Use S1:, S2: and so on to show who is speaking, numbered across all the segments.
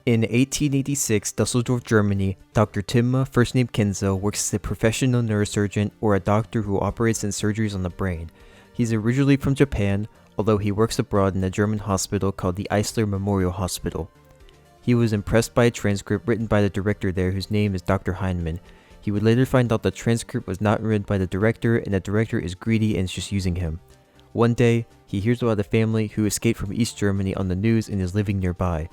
S1: In 1886, Dusseldorf, Germany, Dr. Tenma, first name Kenzo, works as a professional neurosurgeon or a doctor who operates in surgeries on the brain. He's originally from Japan, although he works abroad in a German hospital called the Eisler Memorial Hospital. He was impressed by a transcript written by the director there whose name is Dr. Heinmann. He would later find out the transcript was not written by the director and the director is greedy and is just using him. One day, he hears about a family who escaped from East Germany on the news and is living nearby.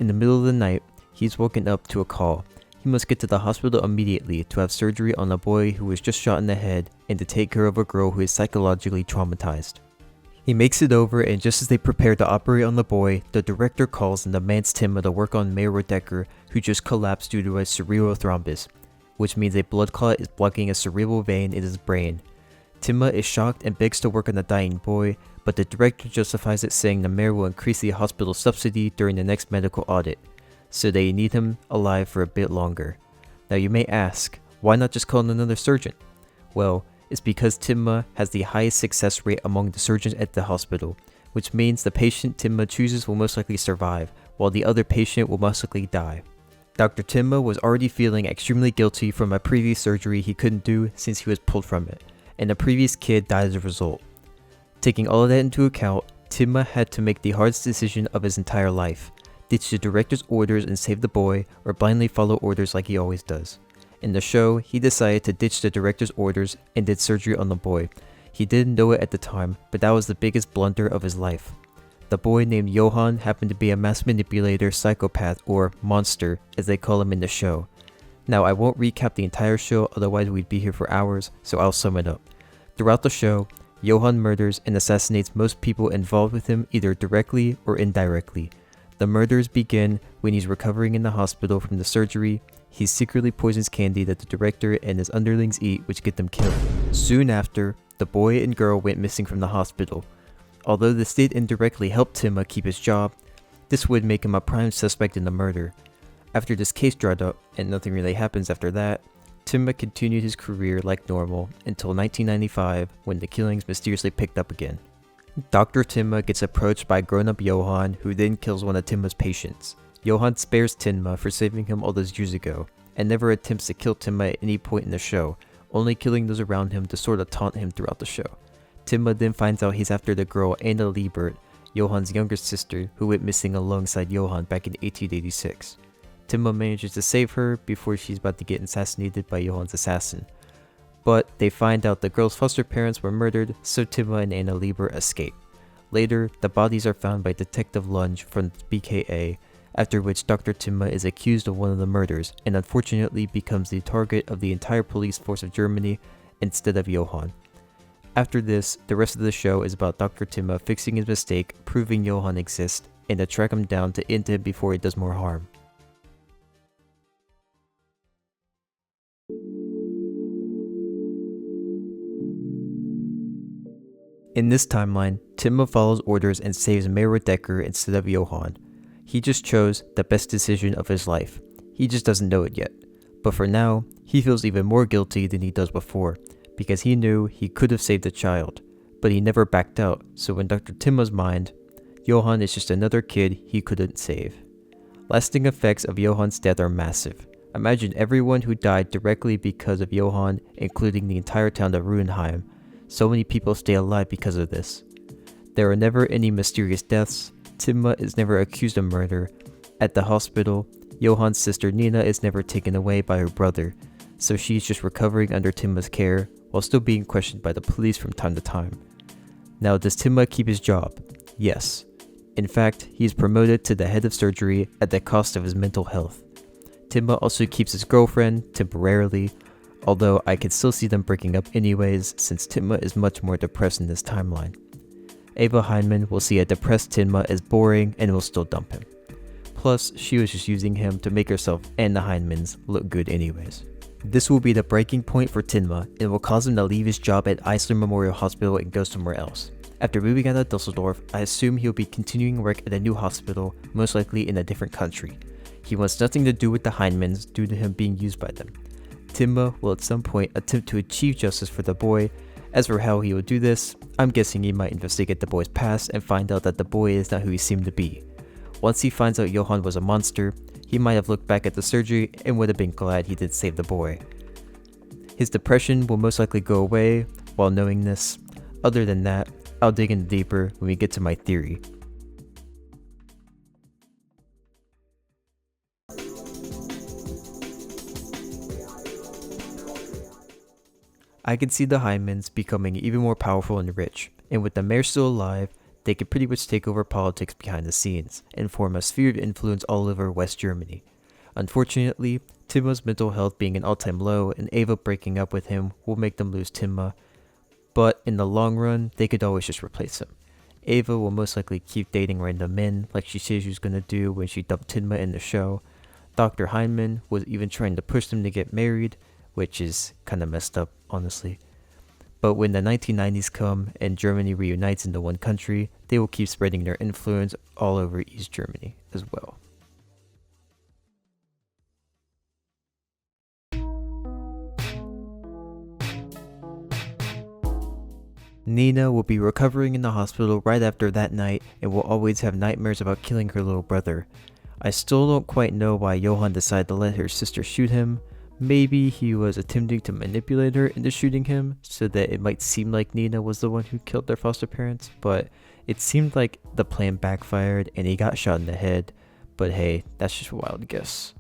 S1: In the middle of the night, he's woken up to a call. He must get to the hospital immediately to have surgery on a boy who was just shot in the head and to take care of a girl who is psychologically traumatized. He makes it over, and just as they prepare to operate on the boy, the director calls and demands Tenma to work on Mayor Decker, who just collapsed due to a cerebral thrombus, which means a blood clot is blocking a cerebral vein in his brain. Tenma is shocked and begs to work on the dying boy, but the director justifies it saying the mayor will increase the hospital subsidy during the next medical audit, so they need him alive for a bit longer. Now you may ask, why not just call in another surgeon? Well, it's because Tenma has the highest success rate among the surgeons at the hospital, which means the patient Tenma chooses will most likely survive, while the other patient will most likely die. Dr. Tenma was already feeling extremely guilty from a previous surgery he couldn't do since he was pulled from it, and the previous kid died as a result. Taking all of that into account, Tenma had to make the hardest decision of his entire life: ditch the director's orders and save the boy, or blindly follow orders like he always does. In the show, he decided to ditch the director's orders and did surgery on the boy. He didn't know it at the time, but that was the biggest blunder of his life. The boy named Johan happened to be a mass manipulator psychopath, or monster as they call him in the show. Now I won't recap the entire show, otherwise we'd be here for hours, so I'll sum it up. Throughout the show, Johan murders and assassinates most people involved with him either directly or indirectly. The murders begin when he's recovering in the hospital from the surgery. He secretly poisons candy that the director and his underlings eat, which get them killed. Soon after, the boy and girl went missing from the hospital. Although this did indirectly help Tenma keep his job, this would make him a prime suspect in the murder. After this case dried up, and nothing really happens after that, Tenma continued his career like normal until 1995 when the killings mysteriously picked up again. Dr. Tenma gets approached by grown-up Johan, who then kills one of Tenma's patients. Johan spares Tenma for saving him all those years ago, and never attempts to kill Tenma at any point in the show, only killing those around him to sort of taunt him throughout the show. Tenma then finds out he's after the girl Anna Liebert, Johan's younger sister, who went missing alongside Johan back in 1886. Tenma manages to save her before she's about to get assassinated by Johan's assassin. But they find out the girl's foster parents were murdered, so Tenma and Anna Liebert escape. Later, the bodies are found by Detective Lunge from BKA, after which Dr. Tenma is accused of one of the murders and unfortunately becomes the target of the entire police force of Germany instead of Johan. After this, the rest of the show is about Dr. Tenma fixing his mistake, proving Johan exists, and to track him down to end him before he does more harm. In this timeline, Tenma follows orders and saves Mayor Decker instead of Johan. He just chose the best decision of his life. He just doesn't know it yet. But for now, he feels even more guilty than he does before, because he knew he could have saved the child, but he never backed out, so in Dr. Tenma's mind, Johan is just another kid he couldn't save. Lasting effects of Johan's death are massive. Imagine everyone who died directly because of Johan, including the entire town of Ruhenheim. So many people stay alive because of this. There are never any mysterious deaths. Tenma is never accused of murder. At the hospital, Johan's sister Nina is never taken away by her brother, so she's just recovering under Tenma's care while still being questioned by the police from time to time. Now, does Tenma keep his job? Yes. In fact, he is promoted to the head of surgery at the cost of his mental health. Tenma also keeps his girlfriend temporarily, although I could still see them breaking up anyways since Tenma is much more depressed in this timeline. Ava Heinmann will see a depressed Tenma as boring and will still dump him. Plus, she was just using him to make herself and the Heinmanns look good anyways. This will be the breaking point for Tenma and will cause him to leave his job at Eisler Memorial Hospital and go somewhere else. After moving out of Dusseldorf, I assume he'll be continuing work at a new hospital, most likely in a different country. He wants nothing to do with the Heinmanns due to him being used by them. Tenma will at some point attempt to achieve justice for the boy. As for how he will do this, I'm guessing he might investigate the boy's past and find out that the boy is not who he seemed to be. Once he finds out Johan was a monster, He might have looked back at the surgery and would have been glad he did save the boy. His depression will most likely go away while knowing this. Other than that, I'll dig in deeper when we get to my theory. I could see the Heinmanns becoming even more powerful and rich, and with the mayor still alive, they could pretty much take over politics behind the scenes and form a sphere of influence all over West Germany. Unfortunately, Tenma's mental health being an all-time low and Ava breaking up with him will make them lose Tenma, but in the long run, they could always just replace him. Ava will most likely keep dating random men like she said she was gonna do when she dumped Tenma in the show. Dr. Heinmann was even trying to push them to get married, which is kinda messed up, honestly. But when the 1990s come and Germany reunites into one country, they will keep spreading their influence all over East Germany as well. Nina will be recovering in the hospital right after that night and will always have nightmares about killing her little brother. I still don't quite know why Johan decided to let her sister shoot him. Maybe he was attempting to manipulate her into shooting him so that it might seem like Nina was the one who killed their foster parents, but it seemed like the plan backfired and he got shot in the head, but hey, that's just a wild guess.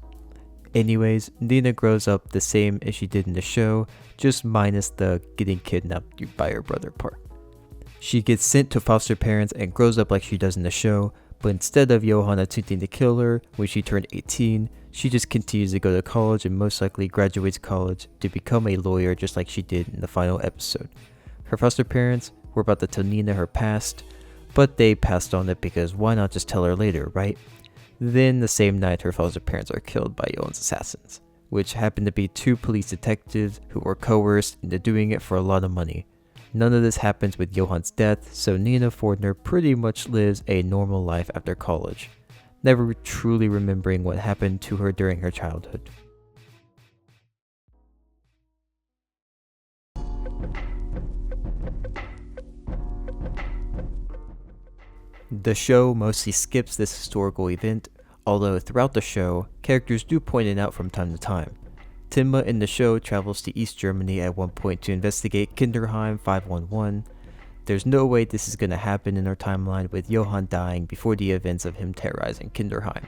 S1: Anyways, Nina grows up the same as she did in the show, just minus the getting kidnapped by her brother part. She gets sent to foster parents and grows up like she does in the show, but instead of Johan attempting to kill her when she turned 18, she just continues to go to college and most likely graduates college to become a lawyer just like she did in the final episode. Her foster parents were about to tell Nina her past, but they passed on it because why not just tell her later, right? Then the same night her foster parents are killed by Johan's assassins, which happened to be two police detectives who were coerced into doing it for a lot of money. None of this happens with Johan's death, so Nina Fordner pretty much lives a normal life after college, never truly remembering what happened to her during her childhood. The show mostly skips this historical event, although throughout the show, characters do point it out from time to time. Tenma in the show travels to East Germany at one point to investigate Kinderheim 511. There's no way this is going to happen in our timeline with Johan dying before the events of him terrorizing Kinderheim,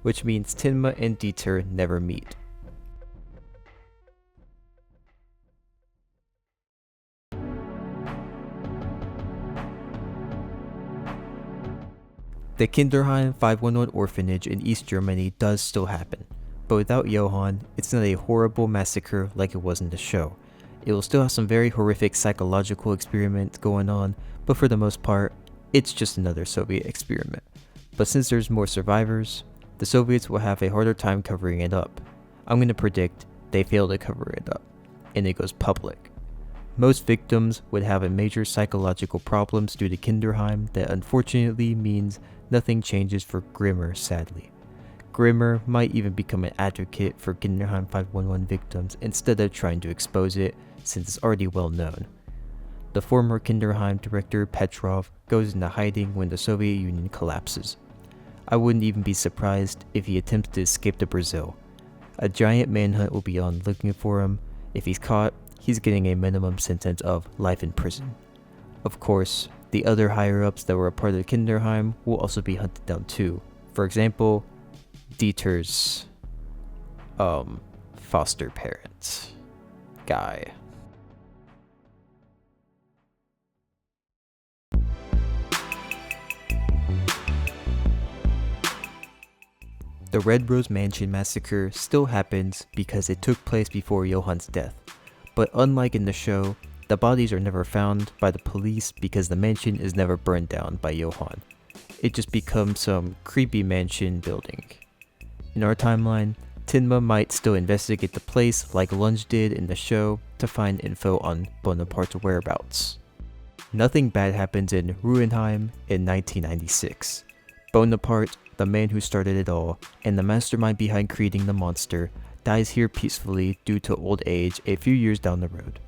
S1: which means Tenma and Dieter never meet. The Kinderheim 511 orphanage in East Germany does still happen, but without Johan, it's not a horrible massacre like it was in the show. It will still have some very horrific psychological experiments going on, but for the most part, it's just another Soviet experiment. But since there's more survivors, the Soviets will have a harder time covering it up. I'm going to predict they fail to cover it up, and it goes public. Most victims would have a major psychological problems due to Kinderheim that unfortunately means nothing changes for Grimmer, sadly. Grimmer might even become an advocate for Kinderheim 511 victims instead of trying to expose it, since it's already well known. The former Kinderheim director Petrov goes into hiding when the Soviet Union collapses. I wouldn't even be surprised if he attempts to escape to Brazil. A giant manhunt will be on looking for him. If he's caught, he's getting a minimum sentence of life in prison. Of course, the other higher-ups that were a part of Kinderheim will also be hunted down too. For example, Dieter's foster parent guy. The Red Rose Mansion massacre still happens because it took place before Johan's death, but unlike in the show, the bodies are never found by the police because the mansion is never burned down by Johan. It just becomes some creepy mansion building. In our timeline, Tenma might still investigate the place like Lunge did in the show to find info on Bonaparte's whereabouts. Nothing bad happens in Ruinheim in 1996. Bonaparte, the man who started it all, and the mastermind behind creating the monster, dies here peacefully due to old age a few years down the road.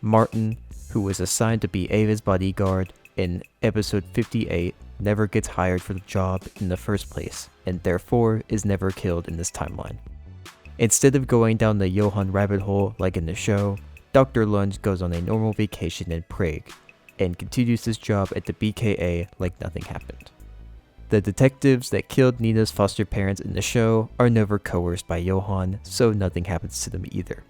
S1: Martin, who was assigned to be Ava's bodyguard, in episode 58 never gets hired for the job in the first place, and therefore is never killed in this timeline. Instead of going down the Johan rabbit hole like in the show, Dr. Lunge goes on a normal vacation in Prague, and continues his job at the BKA like nothing happened. The detectives that killed Nina's foster parents in the show are never coerced by Johan, so nothing happens to them either.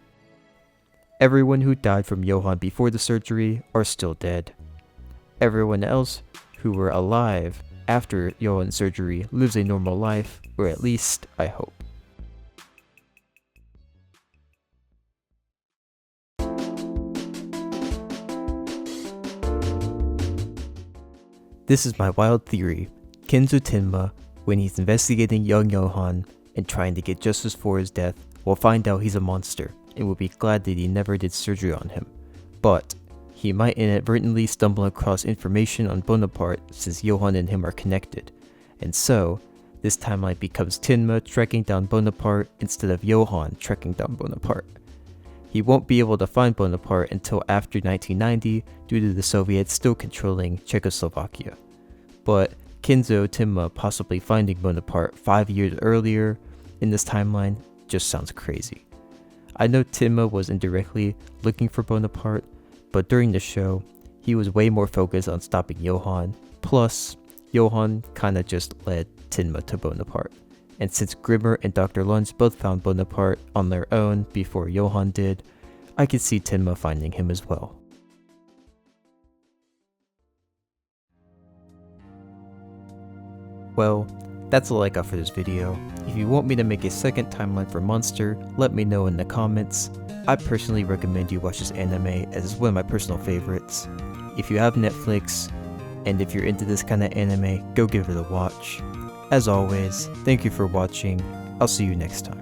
S1: Everyone who died from Johan before the surgery are still dead. Everyone else who were alive after Johan's surgery lives a normal life, or at least I hope. This is my wild theory. Kenzo Tenma, when he's investigating young Johan and trying to get justice for his death, will find out he's a monster and will be glad that he never did surgery on him. But he might inadvertently stumble across information on Bonaparte since Johan and him are connected. And so, this timeline becomes Tenma tracking down Bonaparte instead of Johan tracking down Bonaparte. He won't be able to find Bonaparte until after 1990 due to the Soviets still controlling Czechoslovakia. But Kenzo Tenma possibly finding Bonaparte 5 years earlier in this timeline just sounds crazy. I know Tenma was indirectly looking for Bonaparte, but during the show, he was way more focused on stopping Johan, plus Johan kinda just led Tenma to Bonaparte. And since Grimmer and Dr. Lunge both found Bonaparte on their own before Johan did, I could see Tenma finding him as well. Well, that's all I got for this video. If you want me to make a second timeline for Monster, let me know in the comments. I personally recommend you watch this anime as it's one of my personal favorites. If you have Netflix, and if you're into this kind of anime, go give it a watch. As always, thank you for watching. I'll see you next time.